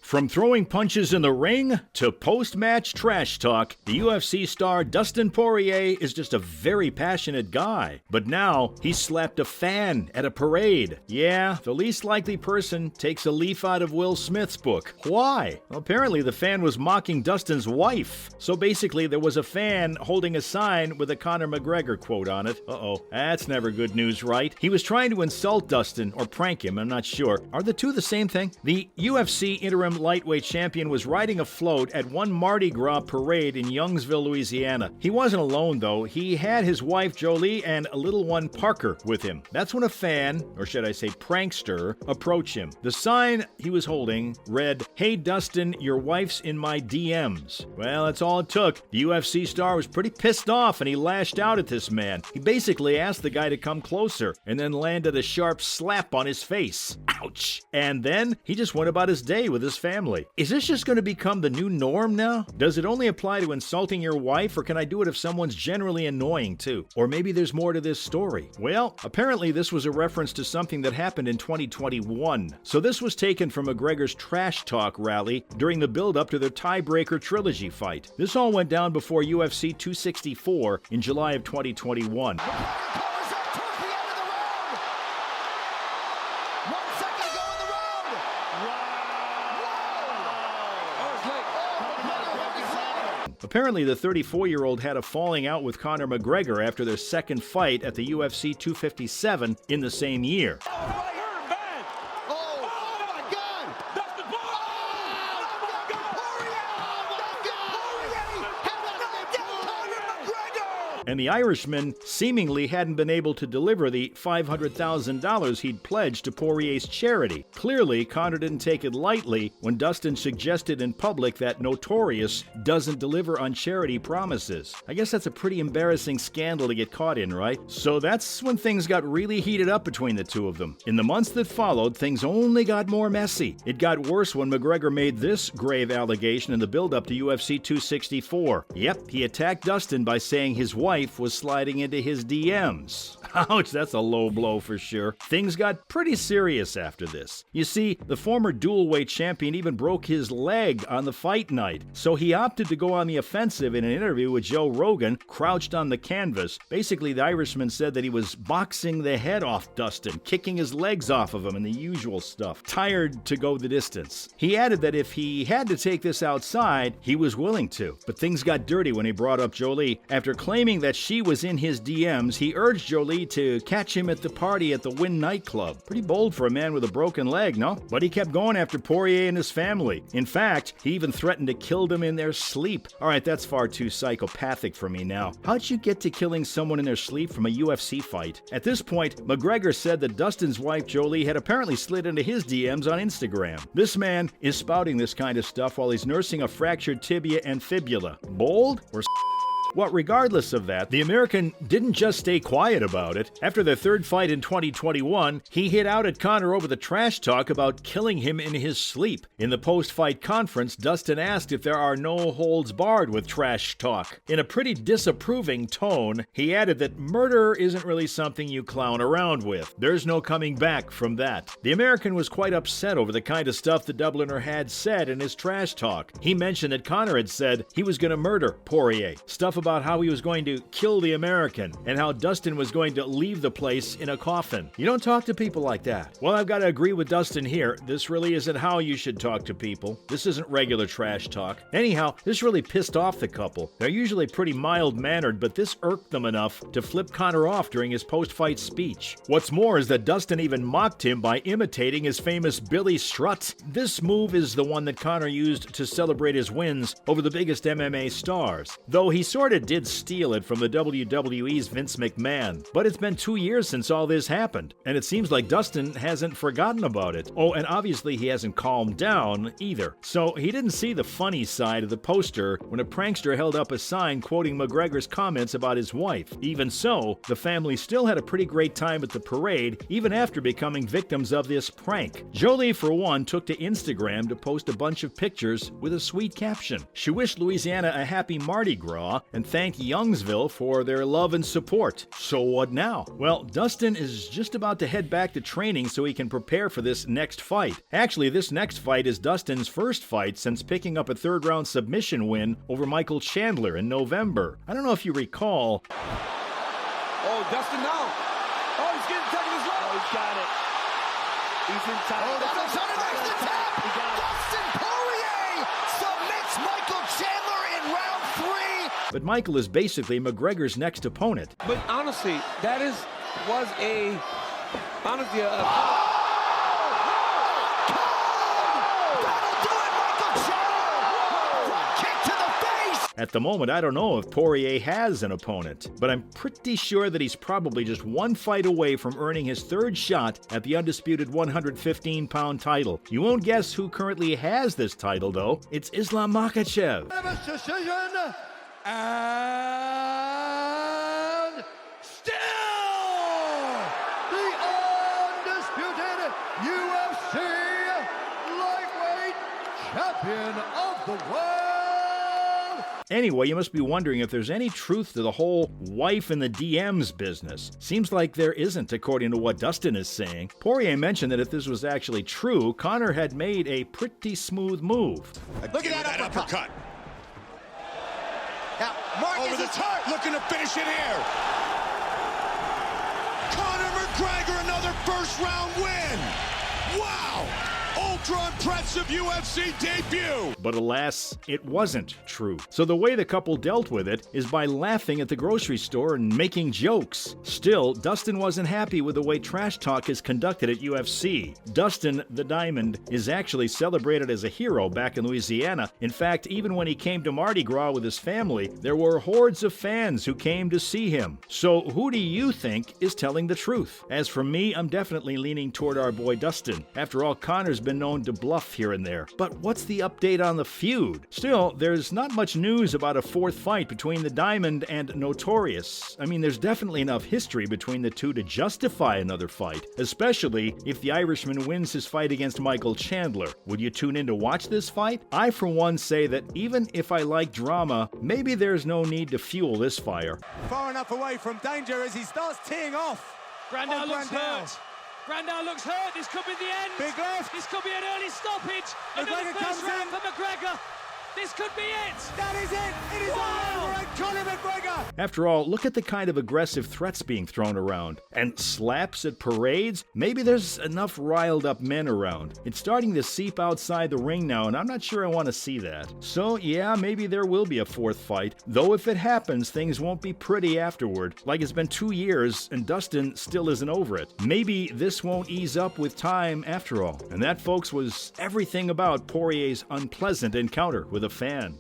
From throwing punches in the ring to post-match trash talk, the UFC star Dustin Poirier is just a very passionate guy. But now, he slapped a fan at a parade. Yeah, the least likely person takes a leaf out of Will Smith's book. Why? Well, apparently the fan was mocking Dustin's wife. So basically, there was a fan holding a sign with a Conor McGregor quote on it. Uh-oh, that's never good news, right? He was trying to insult Dustin, or prank him, I'm not sure. Are the two the same thing? The UFC interim lightweight champion was riding a float at one Mardi Gras parade in Youngsville, Louisiana. He wasn't alone, though. He had his wife, Jolie, and a little one, Parker, with him. That's when a fan, or should I say prankster, approached him. The sign he was holding read, "Hey Dustin, your wife's in my DMs." Well, that's all it took. The UFC star was pretty pissed off and he lashed out at this man. He basically asked the guy to come closer and then landed a sharp slap on his face. Ouch! And then he just went about his day with his family. Is this just going to become the new norm now? Does it only apply to insulting your wife, or can I do it if someone's generally annoying too? Or maybe there's more to this story. Well, apparently this was a reference to something that happened in 2021. So this was taken from McGregor's trash talk rally during the build-up to their tiebreaker trilogy fight. This all went down before UFC 264 in July of 2021. Apparently, the 34-year-old had a falling out with Conor McGregor after their second fight at the UFC 257 in the same year. And the Irishman seemingly hadn't been able to deliver the $500,000 he'd pledged to Poirier's charity. Clearly, Conor didn't take it lightly when Dustin suggested in public that Notorious doesn't deliver on charity promises. I guess that's a pretty embarrassing scandal to get caught in, right? So that's when things got really heated up between the two of them. In the months that followed, things only got more messy. It got worse when McGregor made this grave allegation in the build-up to UFC 264. Yep, he attacked Dustin by saying his wife was sliding into his DMs. Ouch, that's a low blow for sure. Things got pretty serious after this. You see, the former dual-weight champion even broke his leg on the fight night, so he opted to go on the offensive in an interview with Joe Rogan, crouched on the canvas. Basically, the Irishman said that he was boxing the head off Dustin, kicking his legs off of him and the usual stuff, tired to go the distance. He added that if he had to take this outside, he was willing to. But things got dirty when he brought up Jolie. After claiming that she was in his DMs, he urged Jolie to catch him at the party at the Wynn nightclub. Pretty bold for a man with a broken leg, no? But he kept going after Poirier and his family. In fact, he even threatened to kill them in their sleep. Alright, that's far too psychopathic for me now. How'd you get to killing someone in their sleep from a UFC fight? At this point, McGregor said that Dustin's wife Jolie had apparently slid into his DMs on Instagram. This man is spouting this kind of stuff while he's nursing a fractured tibia and fibula. Bold or Well, regardless of that, the American didn't just stay quiet about it. After their third fight in 2021, he hit out at Conor over the trash talk about killing him in his sleep. In the post-fight conference, Dustin asked if there are no holds barred with trash talk. In a pretty disapproving tone, he added that murder isn't really something you clown around with. There's no coming back from that. The American was quite upset over the kind of stuff the Dubliner had said in his trash talk. He mentioned that Conor had said he was going to murder Poirier. Stuff about how he was going to kill the American and how Dustin was going to leave the place in a coffin. You don't talk to people like that. Well, I've got to agree with Dustin here. This really isn't how you should talk to people. This isn't regular trash talk. Anyhow, this really pissed off the couple. They're usually pretty mild-mannered, but this irked them enough to flip Conor off during his post-fight speech. What's more is that Dustin even mocked him by imitating his famous Billy Strut. This move is the one that Conor used to celebrate his wins over the biggest MMA stars. Though he sort of did steal it from the WWE's Vince McMahon. But it's been 2 years since all this happened, and it seems like Dustin hasn't forgotten about it. Oh, and obviously he hasn't calmed down either. So he didn't see the funny side of the poster when a prankster held up a sign quoting McGregor's comments about his wife. Even so, the family still had a pretty great time at the parade, even after becoming victims of this prank. Jolie, for one, took to Instagram to post a bunch of pictures with a sweet caption. She wished Louisiana a happy Mardi Gras, and and thanked Youngsville for their love and support. So what now? Well, Dustin is just about to head back to training so he can prepare for this next fight. Actually, this next fight is Dustin's first fight since picking up a third-round submission win over Michael Chandler in November. I don't know if you recall. Oh, Dustin now. Oh, he's getting taken as well. Oh, he's got it. He's in time. Oh, that's a nice attack. Dustin Poirier submits Michael Chandler in round 3. But Michael is basically McGregor's next opponent. But honestly, that was a At the moment, I don't know if Poirier has an opponent, but I'm pretty sure that he's probably just one fight away from earning his third shot at the undisputed 115-pound title. You won't guess who currently has this title, though. It's Islam Makhachev. Decision, and still the undisputed UFC lightweight champion of the world. Anyway, you must be wondering if there's any truth to the whole wife in the DMs business. Seems like there isn't, according to what Dustin is saying. Poirier mentioned that if this was actually true, Conor had made a pretty smooth move. Look at that uppercut. Now, Marcus over the top, looking to finish it here. Conor McGregor, another first-round win. Wow! Ultra-impressive UFC debut! But alas, it wasn't true. So the way the couple dealt with it is by laughing at the grocery store and making jokes. Still, Dustin wasn't happy with the way trash talk is conducted at UFC. Dustin, the Diamond, is actually celebrated as a hero back in Louisiana. In fact, even when he came to Mardi Gras with his family, there were hordes of fans who came to see him. So who do you think is telling the truth? As for me, I'm definitely leaning toward our boy Dustin. After all, Conor's been known to bluff here and there. But what's the update on the feud? Still, there's not much news about a fourth fight between the Diamond and Notorious. I mean, there's definitely enough history between the two to justify another fight, especially if the Irishman wins his fight against Michael Chandler. Would you tune in to watch this fight? I, for one, say that even if I like drama, maybe there's no need to fuel this fire. Far enough away from danger as he starts teeing off. Grandal looks hurt. Grandal looks hurt. This could be the end. Big left. This could be an early stoppage. McGregor Another first comes round in. for McGregor. This could be it. That is it. It is all over. And Conor McGregor. After all, look at the kind of aggressive threats being thrown around. And slaps at parades? Maybe there's enough riled up men around. It's starting to seep outside the ring now, and I'm not sure I want to see that. So yeah, maybe there will be a fourth fight. Though if it happens, things won't be pretty afterward. Like it's been 2 years, and Dustin still isn't over it. Maybe this won't ease up with time after all. And that, folks, was everything about Poirier's unpleasant encounter with a fan.